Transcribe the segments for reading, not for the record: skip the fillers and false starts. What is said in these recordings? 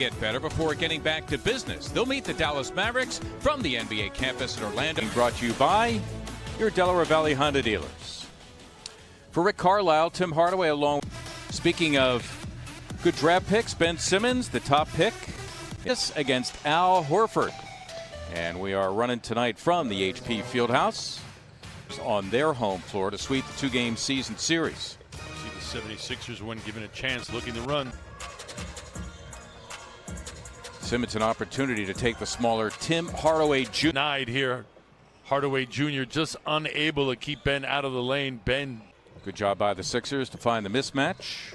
Get better before getting back to business. They'll meet the Dallas Mavericks from the NBA campus in Orlando. Brought to you by your Delaware Valley Honda dealers. For Rick Carlisle, Tim Hardaway along. Speaking of good draft picks, Ben Simmons, the top pick, is against Al Horford. And we are running tonight from the HP Fieldhouse on their home floor to sweep the two-game season series. See the 76ers when given a chance, looking to run. Simmons an opportunity to take the smaller Tim Hardaway Jr. Denied here. Hardaway Jr. just unable to keep Ben out of the lane. Ben. Good job by the Sixers to find the mismatch.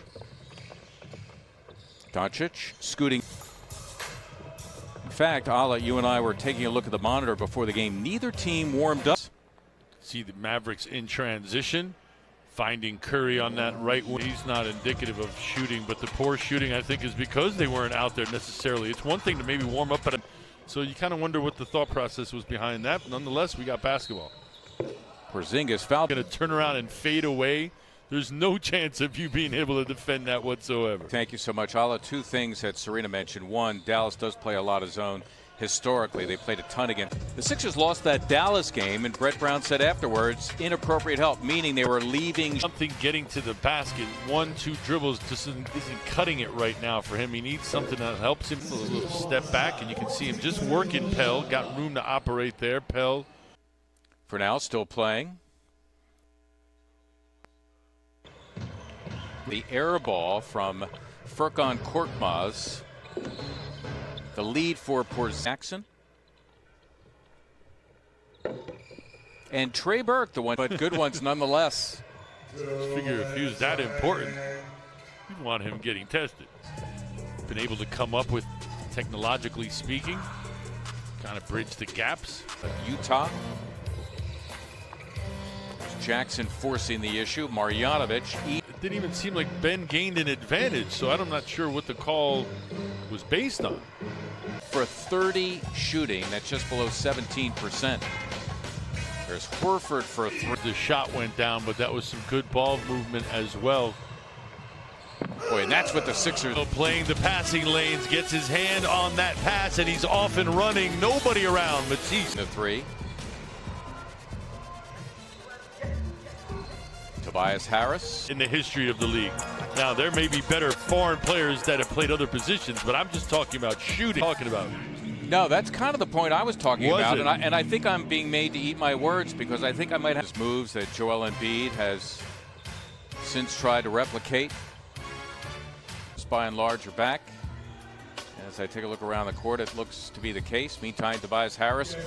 Doncic scooting. In fact, Ala, you and I were taking a look at the monitor before the game. Neither team warmed up. See the Mavericks in transition. Finding Curry on that right wing. He's not indicative of shooting, but the poor shooting, I think, is because they weren't out there necessarily. It's one thing to maybe warm up, so you kind of wonder what the thought process was behind that. But nonetheless, we got basketball. Porzingis foul. Going to turn around and fade away. There's no chance of you being able to defend that whatsoever. Thank you so much, Ala. Two things that Serena mentioned. One, Dallas does play a lot of zone. Historically, they played a ton against. The Sixers lost that Dallas game, and Brett Brown said afterwards, inappropriate help, meaning they were leaving. Something getting to the basket, 1-2 dribbles just isn't cutting it right now for him. He needs something that helps him. A little step back, and you can see him just working Pell. Got room to operate there. Pell. For now, still playing. The air ball from Furkan Korkmaz. The lead for Jackson. And Trey Burke, the one, but good ones nonetheless. Figure if he was that important, you'd want him getting tested. Been able to come up with, technologically speaking, kind of bridge the gaps. Utah. Jackson forcing the issue. Marjanovic. It didn't even seem like Ben gained an advantage, so I'm not sure what the call was based on. For 30 shooting, that's just below 17%. There's Horford for 3. The shot went down, but that was some good ball movement as well. Boy, and that's what the Sixers. Playing the passing lanes, gets his hand on that pass, and he's off and running. Nobody around, but he's the 3. Tobias Harris. In the history of the league. Now, there may be better foreign players that have played other positions, but I'm just talking about shooting. No, that's kind of the point I was talking about, and I think I'm being made to eat my words because I think I might have moves that Joel Embiid has since tried to replicate. By and large, are back. As I take a look around the court, it looks to be the case. Meantime, Tobias Harris.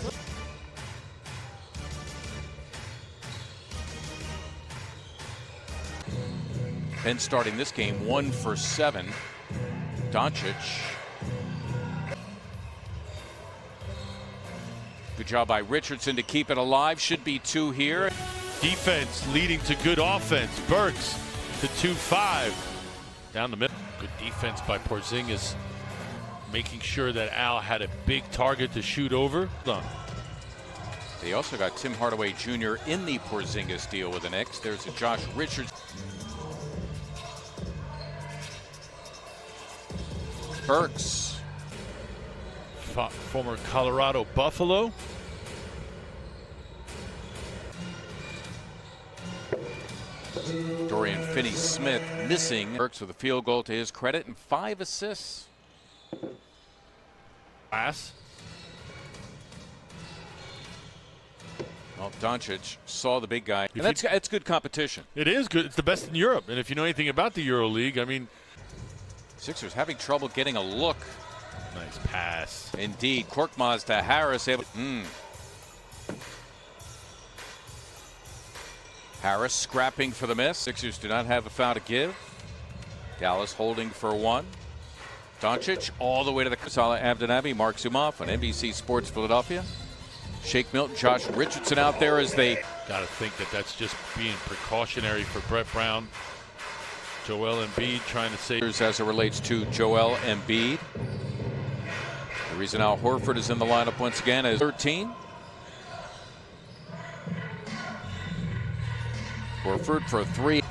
Ben starting this game 1 for 7. Doncic. Good job by Richardson to keep it alive. Should be 2 here. Defense leading to good offense. Burks to 2-5. Down the middle. Good defense by Porzingis. Making sure that Al had a big target to shoot over. They also got Tim Hardaway Jr. in the Porzingis deal with the Knicks. There's a Josh Richardson. Burks. Former Colorado Buffalo. Dorian Finney-Smith missing. Burks with a field goal to his credit and 5 assists. Pass. Well, Doncic saw the big guy. And that's good competition. It is good. It's the best in Europe. And if you know anything about the Euro League, I mean. Sixers having trouble getting a look. Nice pass. Indeed. Korkmaz to Harris. Harris scrapping for the miss. Sixers do not have a foul to give. Dallas holding for 1. Doncic all the way to the Salah Abdenabi, Mark Zumoff on NBC Sports Philadelphia. Shake Milton, Josh Richardson out there as they. Got to think that that's just being precautionary for Brett Brown. Joel Embiid trying to save. As it relates to Joel Embiid. The reason Al Horford is in the lineup once again is 13. Horford for 3.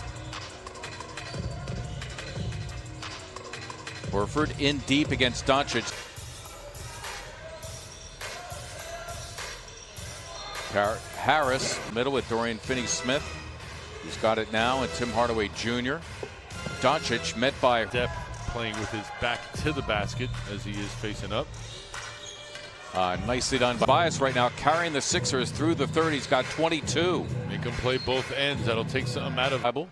Horford in deep against Doncic. Harris, middle with Dorian Finney-Smith. He's got it now, and Tim Hardaway Jr. Doncic met by Depp playing with his back to the basket as he is facing up. Nicely done by Tobias right now, carrying the Sixers through the third. He's got 22. Make him play both ends. That'll take something out of Bible.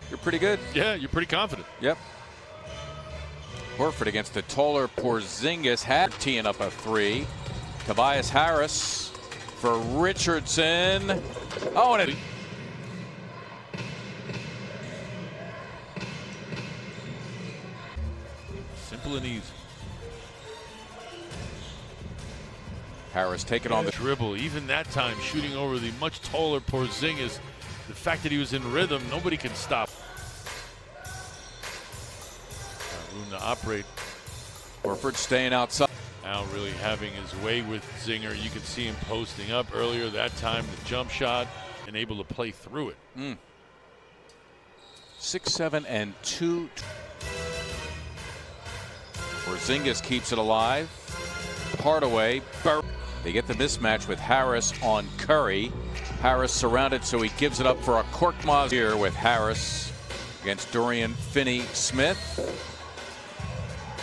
You're pretty good. Yeah, you're pretty confident. Yep. Horford against the taller Porzingis, had teeing up a three. Tobias Harris for Richardson. Oh, and it. Simple and easy. Harris taking on the dribble. Even that time, shooting over the much taller Porzingis. The fact that he was in rhythm, nobody can stop. Room to operate. Horford staying outside. Now really having his way with Zinger. You can see him posting up earlier that time, the jump shot, and able to play through it. 6-7 and 2. Porzingis keeps it alive. Hardaway. They get the mismatch with Harris on Curry. Harris surrounded, so he gives it up for a Korkmaz here with Harris against Dorian Finney-Smith.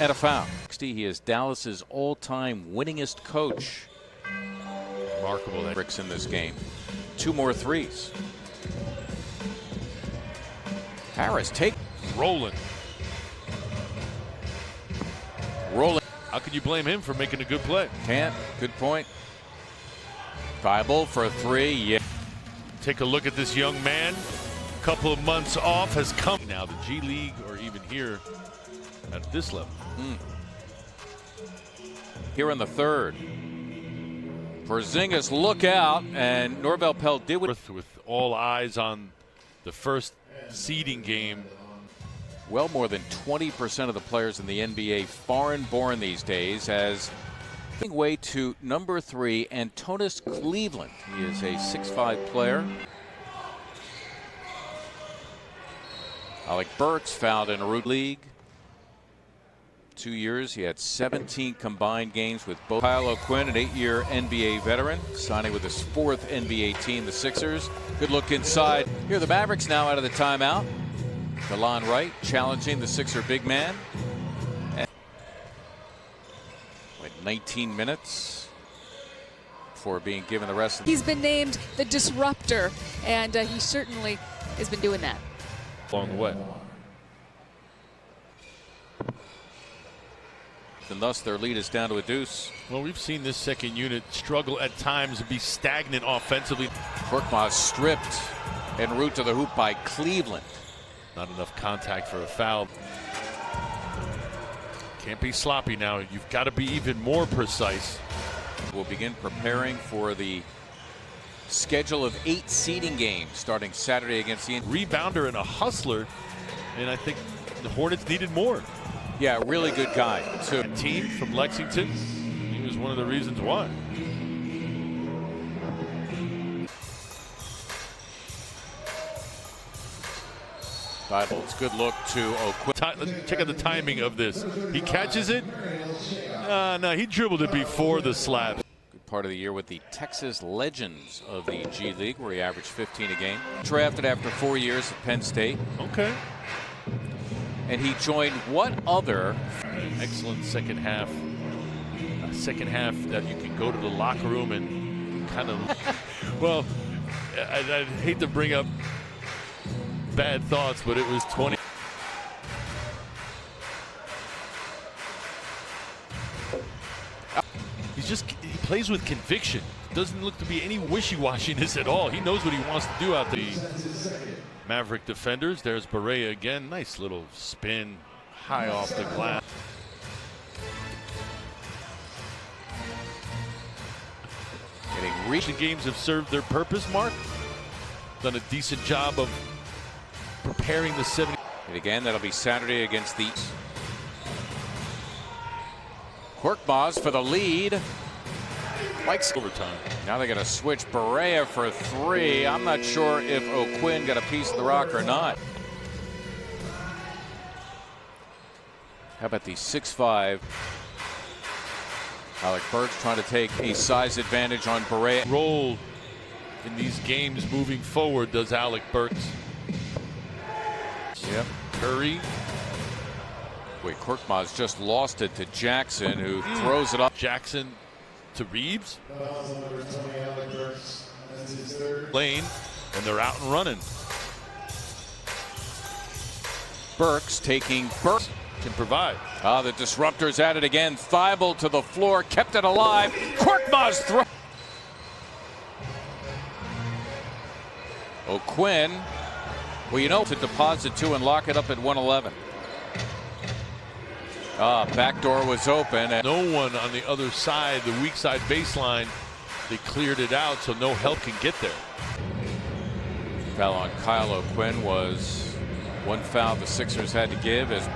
And a foul. He is Dallas's all-time winningest coach. Remarkable. Mavericks in this game. 2 more threes. Harris rolling. How can you blame him for making a good play? Can't. Good point. Viable for a three. Yeah. Take a look at this young man. A couple of months off has come. Now the G League or even here at this level. Here in the third. Porzingis, look out, and Norvel Pelle did with all eyes on the first seeding game. Well, more than 20% of the players in the NBA foreign-born these days, as way to number 3, Antonis Cleveland. He is a 6'5" player. Alec Burks fouled in a root league. 2 years, he had 17 combined games with both. Kyle O'Quinn, an 8-year NBA veteran, signing with his 4th NBA team, the Sixers. Good look inside. Here are the Mavericks now out of the timeout. DeLon Wright challenging the Sixer big man. And 19 minutes before being given the rest of the. He's been named the disruptor, and he certainly has been doing that. Along the way. And thus their lead is down to a deuce. Well, we've seen this second unit struggle at times and be stagnant offensively. Korkmaz stripped en route to the hoop by Cleveland. Not enough contact for a foul. Can't be sloppy now. You've got to be even more precise. We'll begin preparing for the schedule of 8 seeding games starting Saturday against the rebounder and a hustler, and I think the Hornets needed more. Yeah, really good guy. So, a team from Lexington, he was one of the reasons why. It's good look to O'Quinn. Check out the timing of this. He catches it. No, he dribbled it before the slap. Good part of the year with the Texas Legends of the G League, where he averaged 15 a game. Drafted after 4 years at Penn State. Okay. And he joined what other? Excellent second half. Second half that you can go to the locker room and kind of. Well, I'd hate to bring up bad thoughts, but it was 20. He plays with conviction. Doesn't look to be any wishy-washiness at all. He knows what he wants to do out there. Maverick defenders. There's Barea again. Nice little spin, high off the glass. Recent games have served their purpose, Mark. Done a decent job of preparing the 70. And again, that'll be Saturday against the Korkmaz for the lead. Mike's overtime. Now they're going to switch Barea for three. I'm not sure if O'Quinn got a piece of the rock or not. How about the 6'5"? Alec Burks trying to take a size advantage on Barea. Role in these games moving forward does Alec Burks. Yep. Curry. Wait, Korkmaz just lost it to Jackson, who throws it up. Jackson to Reeves. Lane, and they're out and running. Burks taking Burks. Can provide. The disruptor's at it again. Thibault to the floor, kept it alive. Korkmaz throw. O'Quinn. Well, you know, to deposit two and lock it up at 111. Back door was open. And no one on the other side, the weak side baseline. They cleared it out, so no help can get there. Foul on Kyle O'Quinn was one foul the Sixers had to give as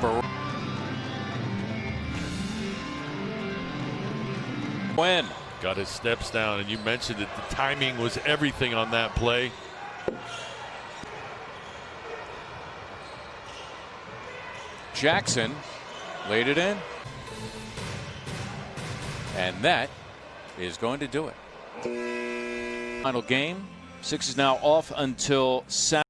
Quinn got his steps down, and you mentioned it. The timing was everything on that play. Jackson laid it in, and that is going to do it. Final game. Sixers now off until Saturday.